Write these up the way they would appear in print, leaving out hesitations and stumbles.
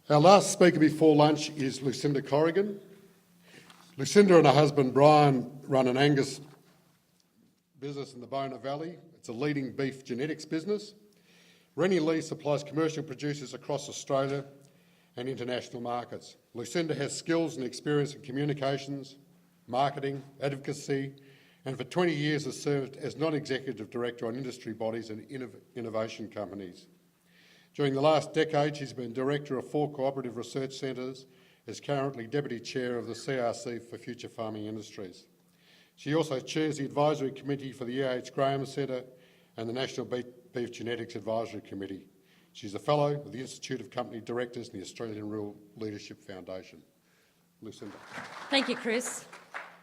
Our last speaker before lunch is Lucinda Corrigan. Lucinda and her husband Brian run an Angus business in the Bonar Valley. It's a leading beef genetics business. Rennie Lee supplies commercial producers across Australia and international markets. Lucinda has skills and experience in communications, marketing, advocacy, and for 20 years has served as non-executive director on industry bodies and innovation companies. During the last decade, she's been director of 4 cooperative research centres, is currently deputy chair of the CRC for Future Farming Industries. She also chairs the advisory committee for the E.H. Graham Centre and the National Beef Genetics Advisory Committee. She's a fellow of the Institute of Company Directors and the Australian Rural Leadership Foundation. Lucinda. Thank you, Chris.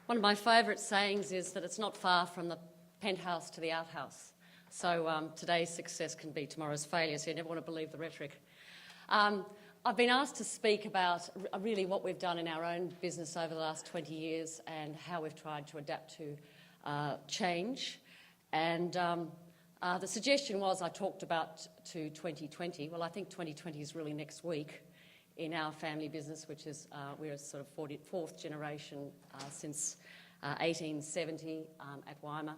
One of my favourite sayings is that it's not far from the penthouse to the outhouse. So today's success can be tomorrow's failure, so you never want to believe the rhetoric. I've been asked to speak about really what we've done in our own business over the last 20 years and how we've tried to adapt to change. And the suggestion was I talked about to 2020. Well, I think 2020 is really next week in our family business, which is we're sort of 4th generation since 1870 at Weimar.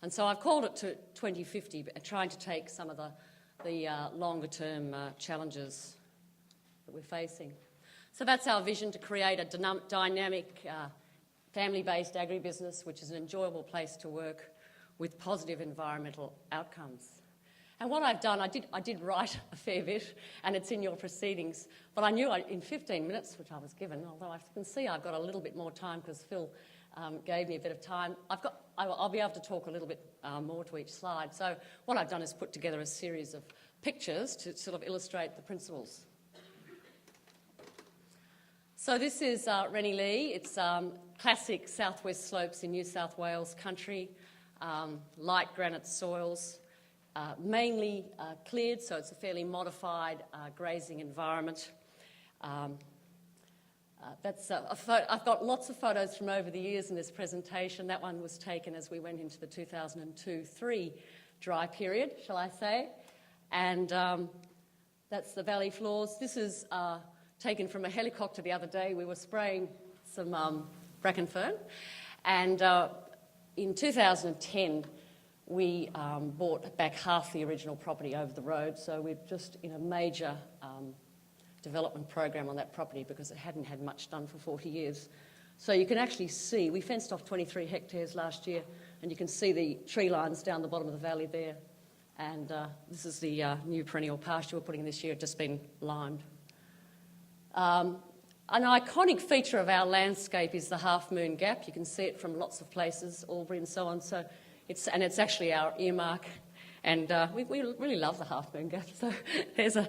And so I've called it to 2050, trying to take some of the longer-term challenges that we're facing. So that's our vision, to create a dynamic, family-based agribusiness, which is an enjoyable place to work with positive environmental outcomes. And what I've done, I did write a fair bit, and it's in your proceedings, but I knew in 15 minutes, which I was given, although I can see I've got a little bit more time because Phil gave me a bit of time, I'll be able to talk a little bit more to each slide. So what I've done is put together a series of pictures to sort of illustrate the principles. So this is Rennie Lee. It's classic southwest slopes in New South Wales country, light granite soils, mainly cleared, so it's a fairly modified grazing environment. I've got lots of photos from over the years in this presentation. That one was taken as we went into the 2002-03 dry period, shall I say. And that's the valley floors. This is taken from a helicopter the other day. We were spraying some bracken fern. And in 2010, we bought back half the original property over the road. So we're just in a major development program on that property because it hadn't had much done for 40 years. So you can actually see, we fenced off 23 hectares last year, and you can see the tree lines down the bottom of the valley there. And this is the new perennial pasture we're putting in this year. It's just been limed. An iconic feature of our landscape is the Half Moon Gap. You can see it from lots of places, Albury and so on. So it's actually our earmark. And we really love the Half Moon Gap. So there's a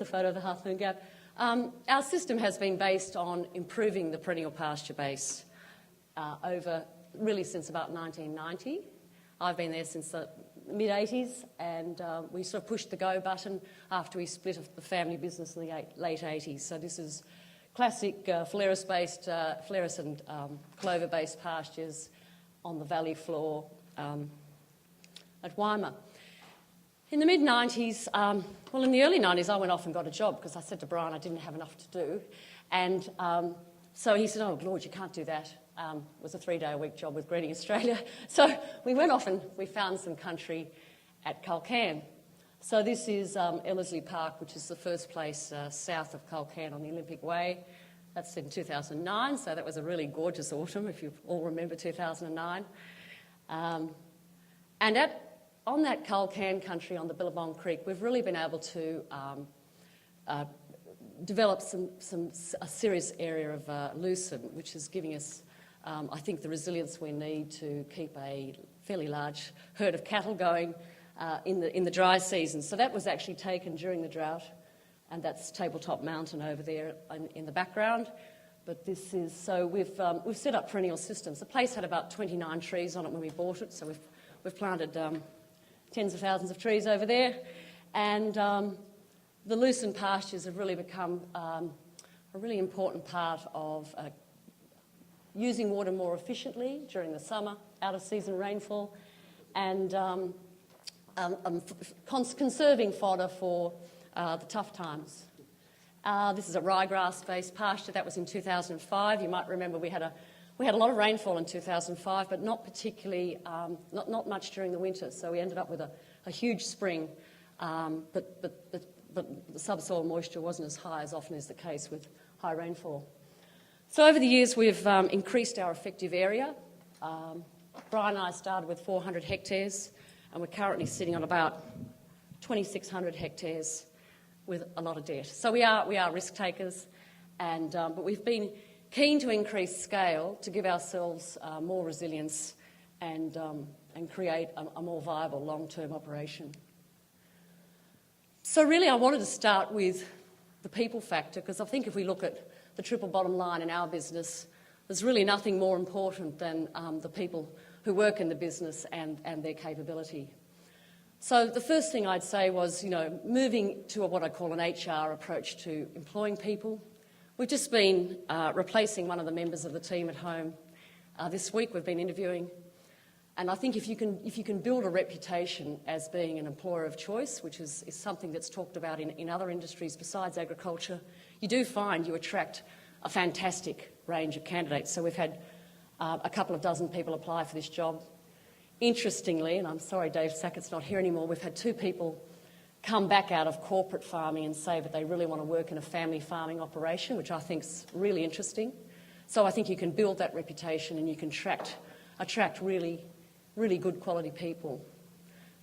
photo of the Half Moon Gap. Our system has been based on improving the perennial pasture base over really since about 1990. I've been there since the mid-80s, and we sort of pushed the go button after we split the family business in the late 80s. So this is classic Phalaris and clover-based pastures on the valley floor at Weimar. In the mid-90s, in the early 90s, I went off and got a job because I said to Brian I didn't have enough to do. And so he said, "Oh, Lord, you can't do that." It was a 3-day-a-week job with Grazing Australia. So we went off and we found some country at Culcairn. So this is Ellerslie Park, which is the first place south of Culcairn on the Olympic Way. That's in 2009, so that was a really gorgeous autumn, if you all remember 2009. On that Culcairn country on the Billabong Creek, we've really been able to develop a serious area of lucerne, which is giving us, I think, the resilience we need to keep a fairly large herd of cattle going in the dry season. So that was actually taken during the drought, and that's Tabletop Mountain over there in the background. But this is, so we've set up perennial systems. The place had about 29 trees on it when we bought it, so we've planted tens of thousands of trees over there. And the lucerne pastures have really become a really important part of using water more efficiently during the summer, out-of-season rainfall, and conserving fodder for the tough times. This is a ryegrass-based pasture. That was in 2005. You might remember we had a lot of rainfall in 2005, but not particularly, not much during the winter. So we ended up with a huge spring, but the subsoil moisture wasn't as high as often is the case with high rainfall. So over the years, we've increased our effective area. Brian and I started with 400 hectares, and we're currently sitting on about 2,600 hectares with a lot of debt. So we are risk takers, but we've been keen to increase scale to give ourselves more resilience and create a more viable long-term operation. So really I wanted to start with the people factor, because I think if we look at the triple bottom line in our business, there's really nothing more important than the people who work in the business and their capability. So the first thing I'd say was, moving to what I call an HR approach to employing people. We've just been replacing one of the members of the team at home. This week we've been interviewing, and I think if you can build a reputation as being an employer of choice, which is something that's talked about in other industries besides agriculture, you do find you attract a fantastic range of candidates. So we've had a couple of dozen people apply for this job. Interestingly, and I'm sorry Dave Sackett's not here anymore, we've had 2 people come back out of corporate farming and say that they really want to work in a family farming operation, which I think's really interesting. So I think you can build that reputation and you can attract really, really good quality people.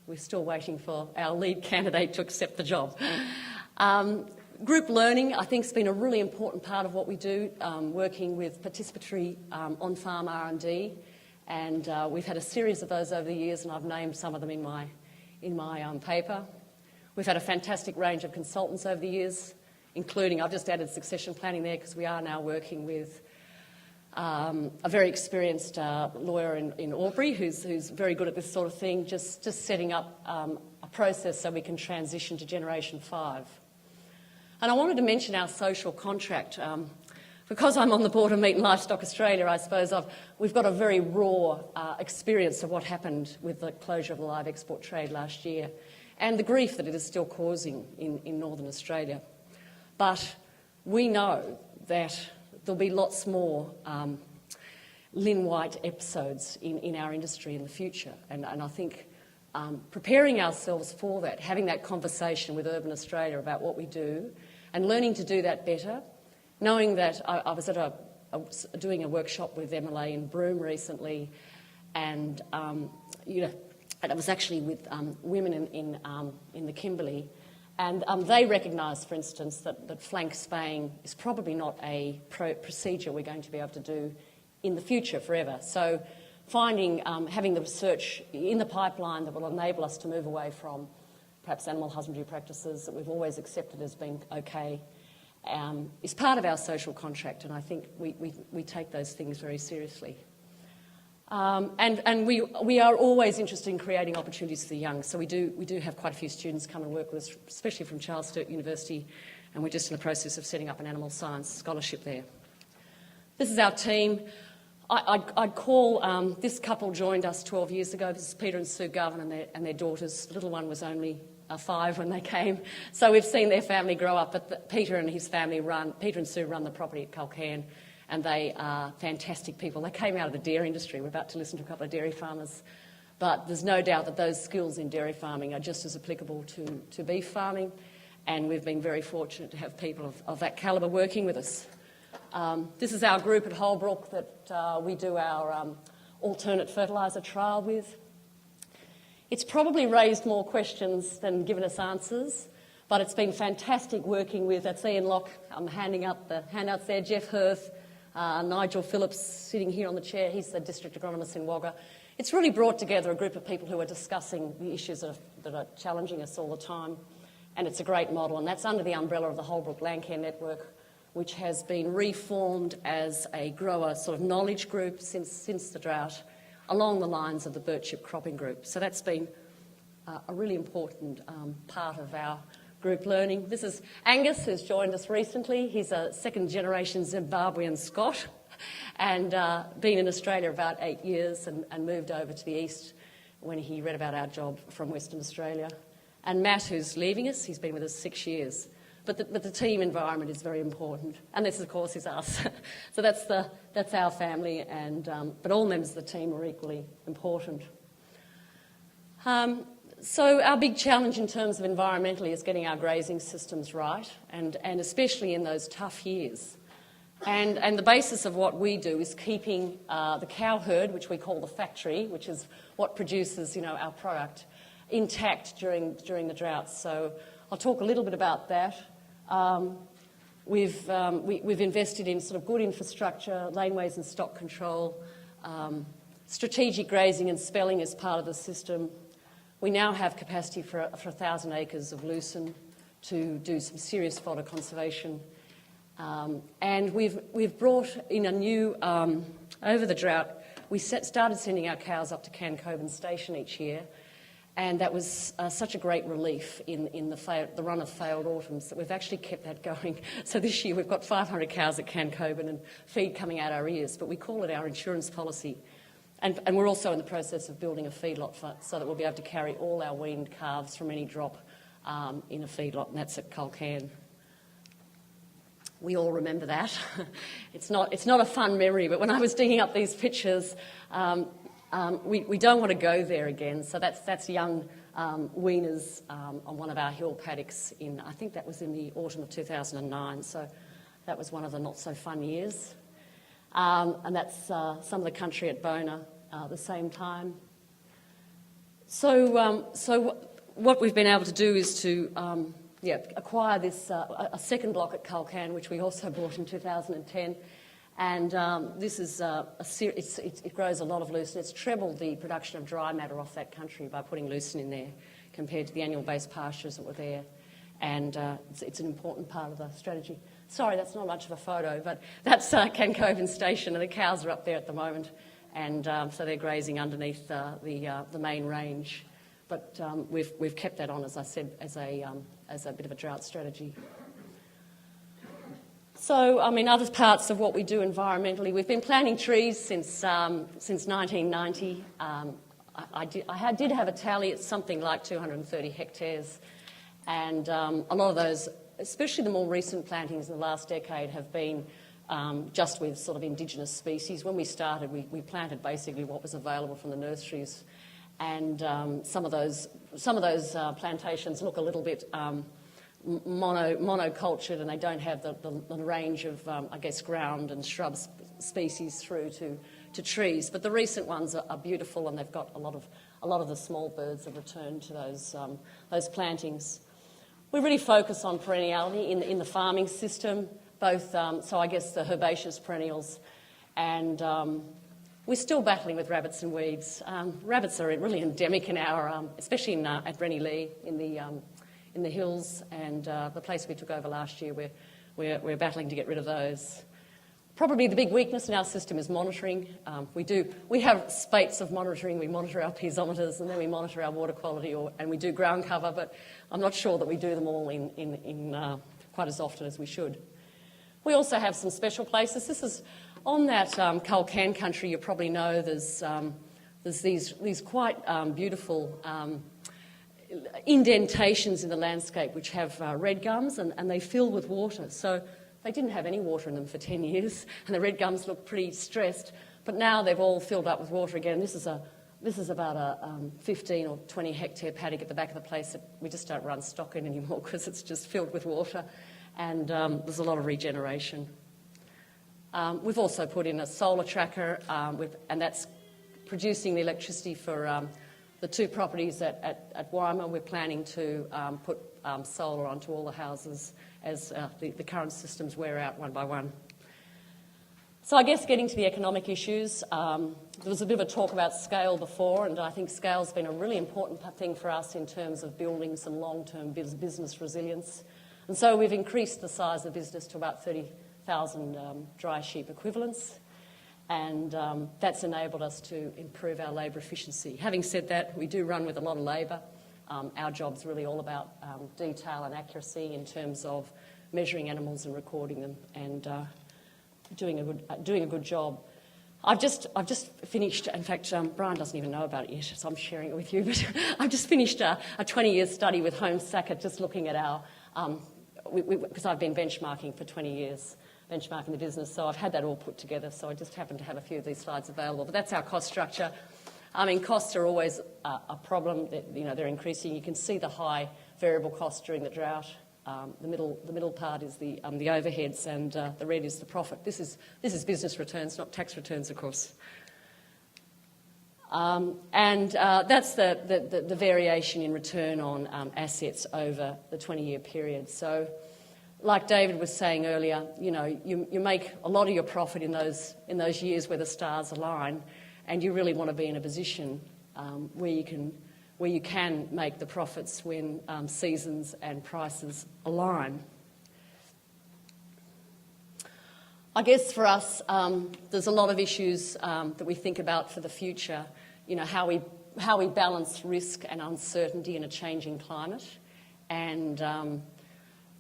We're still waiting for our lead candidate to accept the job. Group learning, I think, has been a really important part of what we do, working with participatory on-farm R&D, and we've had a series of those over the years, and I've named some of them in my paper. We've had a fantastic range of consultants over the years, including, I've just added succession planning there because we are now working with a very experienced lawyer in Albury who's very good at this sort of thing, just setting up a process so we can transition to Generation 5. And I wanted to mention our social contract. Because I'm on the board of Meat and Livestock Australia, I suppose we've got a very raw experience of what happened with the closure of the live export trade last year and the grief that it is still causing in Northern Australia. But we know that there'll be lots more Lynn White episodes in our industry in the future. And I think preparing ourselves for that, having that conversation with Urban Australia about what we do and learning to do that better, knowing that I was doing a workshop with MLA in Broome recently, and and it was actually with women in the Kimberley, and they recognised, for instance, that flank spaying is probably not a procedure we're going to be able to do in the future forever. So having the research in the pipeline that will enable us to move away from perhaps animal husbandry practices that we've always accepted as being okay, is part of our social contract, and I think we take those things very seriously. And we are always interested in creating opportunities for the young, so we do have quite a few students come and work with us, especially from Charles Sturt University, and we're just in the process of setting up an animal science scholarship there. This is our team. I'd call, this couple joined us 12 years ago. This is Peter and Sue Govan and their daughters. The little one was only 5 when they came. So we've seen their family grow up, but Peter and Sue run the property at Culcairn, and they are fantastic people. They came out of the dairy industry. We're about to listen to a couple of dairy farmers. But there's no doubt that those skills in dairy farming are just as applicable to beef farming, and we've been very fortunate to have people of that calibre working with us. This is our group at Holbrook that we do our alternate fertiliser trial with. It's probably raised more questions than given us answers, but it's been fantastic working with, that's Ian Locke, I'm handing out the handouts there, Jeff Hirth, Nigel Phillips sitting here on the chair, he's the district agronomist in Wagga. It's really brought together a group of people who are discussing the issues that are challenging us all the time, and it's a great model, and that's under the umbrella of the Holbrook Landcare Network, which has been reformed as a grower sort of knowledge group since the drought, along the lines of the bird-chip cropping group. So that's been a really important part of our group learning. This is Angus, who's joined us recently. He's a second-generation Zimbabwean Scot and been in Australia about 8 years and moved over to the east when he read about our job from Western Australia. And Matt, who's leaving us, he's been with us 6 years. but the team environment is very important, and this, of course, is us. So that's our family, and but all members of the team are equally important. So our big challenge in terms of environmentally is getting our grazing systems right, and especially in those tough years. And the basis of what we do is keeping the cow herd, which we call the factory, which is what produces, our product, intact during the droughts. So I'll talk a little bit about that. We've invested in sort of good infrastructure, laneways and stock control, strategic grazing and spelling as part of the system. We now have capacity for 1,000 acres of lucerne to do some serious fodder conservation. And we've brought in a new, over the drought, we started sending our cows up to Cancoban Station each year, and that was such a great relief in the run of failed autumns that we've actually kept that going. So this year we've got 500 cows at Cancoban and feed coming out our ears, but we call it our insurance policy. And we're also in the process of building a feedlot so that we'll be able to carry all our weaned calves from any drop in a feedlot, and that's at Culcairn. We all remember that. It's not a fun memory, but when I was digging up these pictures, we don't want to go there again. So that's young weaners on one of our hill paddocks I think that was in the autumn of 2009. So that was one of the not so fun years. And that's some of the country at Bona at the same time. So what we've been able to do is to acquire this a second block at Culcairn, which we also bought in 2010, and this is it grows a lot of lucerne. It's trebled the production of dry matter off that country by putting lucerne in there compared to the annual-based pastures that were there, and it's an important part of the strategy. Sorry, that's not much of a photo, but that's Cancoban Station, and the cows are up there at the moment, and so they're grazing underneath the main range. But we've kept that on, as I said, as a bit of a drought strategy. So, other parts of what we do environmentally, we've been planting trees since 1990. I did have a tally. It's something like 230 hectares, and a lot of those, especially the more recent plantings in the last decade, have been just with sort of indigenous species. When we started, we planted basically what was available from the nurseries, and some of those plantations look a little bit monocultured, and they don't have the range of ground and shrub species through to trees. But the recent ones are beautiful, and they've got a lot of the small birds have returned to those plantings. We really focus on perenniality in the farming system, both the herbaceous perennials, and we're still battling with rabbits and weeds. Rabbits are really endemic in our, especially at Brenny Lee in the hills, and the place we took over last year. We're battling to get rid of those. Probably the big weakness in our system is monitoring. We have spates of monitoring. We monitor our piezometers, and then we monitor our water quality, and we do ground cover, but I'm not sure that we do them all in quite as often as we should. We also have some special places. This is on that Culcairn country. You probably know there's these quite beautiful indentations in the landscape which have red gums, and they fill with water. So they didn't have any water in them for 10 years, and the red gums look pretty stressed, but now they've all filled up with water again. This is about a 15 or 20 hectare paddock at the back of the place that we just don't run stock in anymore because it's just filled with water, and there's a lot of regeneration. We've also put in a solar tracker, and that's producing the electricity for the two properties at Waima. We're planning to put solar onto all the houses as the current systems wear out one by one. So I guess getting to the economic issues, there was a bit of a talk about scale before, and I think scale's been a really important thing for us in terms of building some long-term business resilience. And so we've increased the size of the business to about 30,000 dry sheep equivalents, and that's enabled us to improve our labour efficiency. Having said that, we do run with a lot of labour. Our job's really all about detail and accuracy in terms of measuring animals and recording them, and doing a good job. I've just finished. In fact, Brian doesn't even know about it yet, so I'm sharing it with you. But I've just finished a 20-year study with Home Sackett, just looking at our because I've been benchmarking for 20 years, benchmarking the business, so I've had that all put together, so I just happen to have a few of these slides available. But that's our cost structure. I mean, costs are always a problem. They're increasing. You can see the high variable costs during the drought. The middle part is the overheads, and the red is the profit. This is business returns, not tax returns, of course. That's the variation in return on assets over the 20-year period. So, like David was saying earlier, you make a lot of your profit in those years where the stars align, and you really want to be in a position where you can make the profits when seasons and prices align. I guess for us, there's a lot of issues that we think about for the future. How we balance risk and uncertainty in a changing climate, and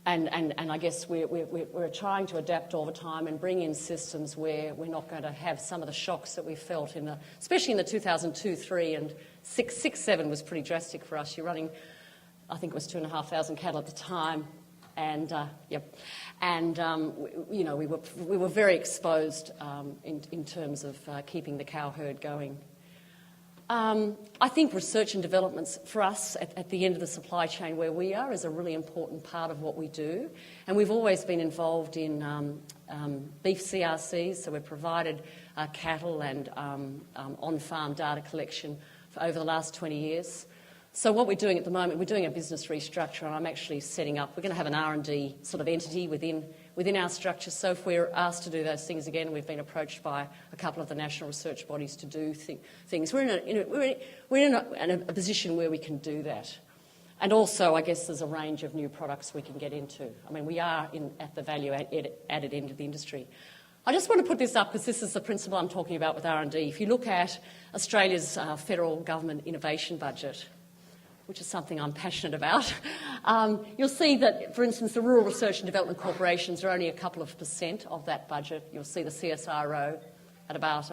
I guess we're trying to adapt all the time and bring in systems where we're not going to have some of the shocks that we felt especially in the 2002-3 and 6-7 was pretty drastic for us. You're running, I think it was 2,500 cattle at the time, and we were very exposed in terms of keeping the cow herd going. I think research and developments for us at the end of the supply chain where we are is a really important part of what we do. And we've always been involved in beef CRCs, so we've provided cattle and on-farm data collection for over the last 20 years. So what we're doing at the moment, we're doing a business restructure, and I'm actually setting up, we're going to have an R&D sort of entity within our structure. So if we're asked to do those things again, we've been approached by a couple of the national research bodies to do things. We're in a position where we can do that. And also, I guess there's a range of new products we can get into. I mean, we are at the value-added end of the industry. I just want to put this up because this is the principle I'm talking about with R&D. If you look at Australia's federal government innovation budget, which is something I'm passionate about, you'll see that, for instance, the Rural Research and Development Corporations are only a couple of % of that budget. You'll see the CSIRO at about,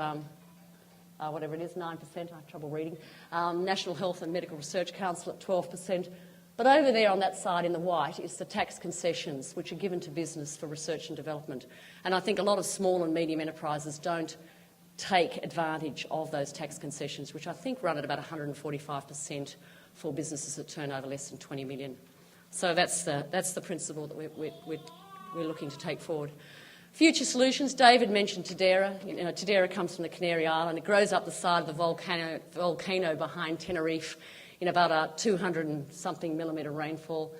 whatever it is, 9%, I have trouble reading. National Health and Medical Research Council at 12%. But over there on that side in the white is the tax concessions, which are given to business for research and development. And I think a lot of small and medium enterprises don't take advantage of those tax concessions, which I think run at about 145% for businesses that turn over less than 20 million. So that's the principle that we're looking to take forward. Future solutions, David mentioned Tadera. Tadera comes from the Canary Island. It grows up the side of the volcano behind Tenerife in about a 200 and something millimetre rainfall.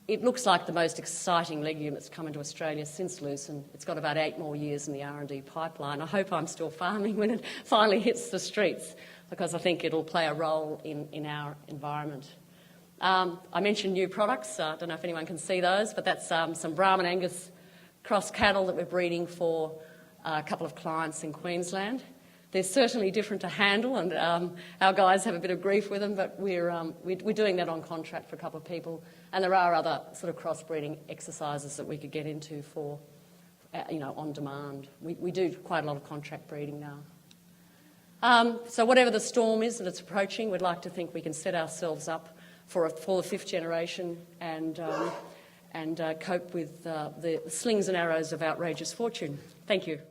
It looks like the most exciting legume that's come into Australia since Lucin. It's got about 8 more years in the R&D pipeline. I hope I'm still farming when it finally hits the streets, because I think it'll play a role in our environment. I mentioned new products. I don't know if anyone can see those, but that's some Brahman Angus cross cattle that we're breeding for a couple of clients in Queensland. They're certainly different to handle, and our guys have a bit of grief with them, but we're doing that on contract for a couple of people. And there are other sort of crossbreeding exercises that we could get into for, on demand. We do quite a lot of contract breeding now. So whatever the storm is that it's approaching, we'd like to think we can set ourselves up for the fifth generation and cope with the slings and arrows of outrageous fortune. Thank you.